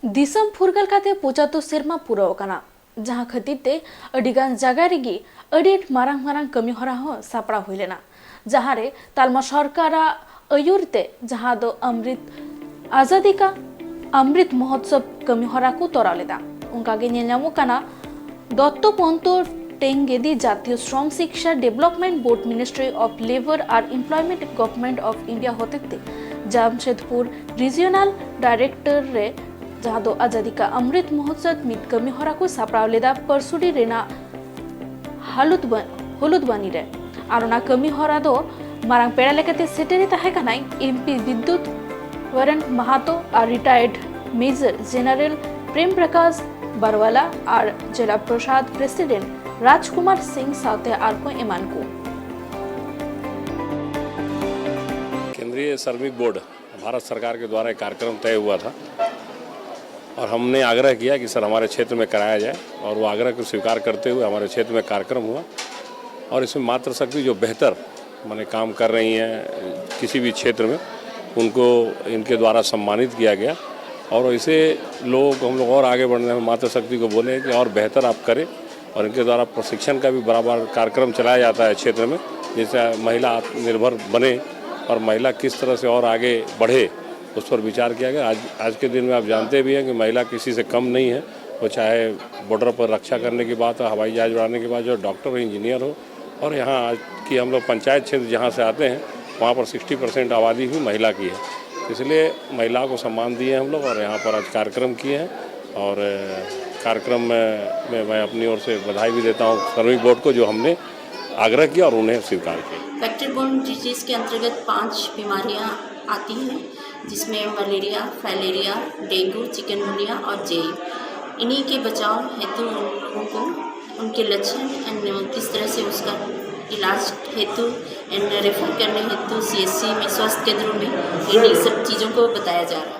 दिसम फुरगल खाते पोचातो सेरमा पुराव कना जहां खतीते अडिगान जागा रेगी अडिट मारांग मारांग कमी हरा हो सापड़ा हुइलेना जहां रे तालमा सरकारा अयुरते जहां दो अमृत महोत्सव कमी हरा को तोरालेदा उनका गे नेलनामो कना दत्तो पंतो टेंगेदी जातीय श्रम शिक्षा development board ministry of labour और एम्प्लॉयमेंट गवर्नमेंट ऑफ इंडिया होते जामशेदपुर रीजनल डायरेक्टर रे जहां दो आजादी का अमृत महोत्सव मित कमी हरा को सापड़ाव लेदा परसुडी रेना हलुदबानी रे आरोना कमी हरा दो मारांग पेड़ा लेकते सेटेरी ताहे कनाई एमपी विद्युत वरण महातो और retired major general Prem Prakash Barwala और जिला प्रसाद प्रेसिडेंट राजकुमार सिंह साथे आरको एमान को केंद्रीय श्रमिक बोर्ड भारत सरकार के द्वारा एक कार्यक्रम तय हुआ था और हमने आग्रह किया कि सर हमारे क्षेत्र में कराया जाए और वो आग्रह को स्वीकार करते हुए हमारे क्षेत्र में कार्यक्रम हुआ और इसमें मातृशक्ति जो बेहतर माने काम कर रही हैं किसी भी क्षेत्र में उनको इनके द्वारा सम्मानित किया गया और इसे हम लोग और आगे बढ़ने में मातृशक्ति को बोले कि और बेहतर आप करें और इनके द्वारा प्रशिक्षण का भी बराबर कार्यक्रम चलाया जाता है क्षेत्र में जिससे महिला आत्मनिर्भर बने और महिला किस तरह से और आगे बढ़े उस पर विचार किया गया। आज के दिन में आप जानते भी हैं कि महिला किसी से कम नहीं है, वो चाहे बॉर्डर पर रक्षा करने की बात हो, हवाई जहाज उड़ाने की बात जो डॉक्टर हो, इंजीनियर हो और यहाँ आज की हम लोग पंचायत क्षेत्र जहाँ से आते हैं वहाँ पर 60% आबादी भी महिला की है, इसलिए महिला को सम्मान दिए हम लोग और यहाँ पर आज कार्यक्रम किए हैं और कार्यक्रम में मैं अपनी ओर से बधाई भी देता हूँ श्रमिक बोर्ड को जो हमने आग्रह किया और उन्हें स्वीकार किया। वेक्टर बोर्न डिजीज़ के अंतर्गत 5 बीमारियां आती हैं जिसमें मलेरिया, फाइलेरिया, डेंगू, चिकनगुनिया और जेई। इन्हीं के बचाव हेतु लोगों को उनके लक्षण एंड किस तरह से उसका इलाज हेतु एंड रेफर करने हेतु CSC में स्वास्थ्य केंद्रों में इन्हीं सब चीज़ों को बताया जा रहा है।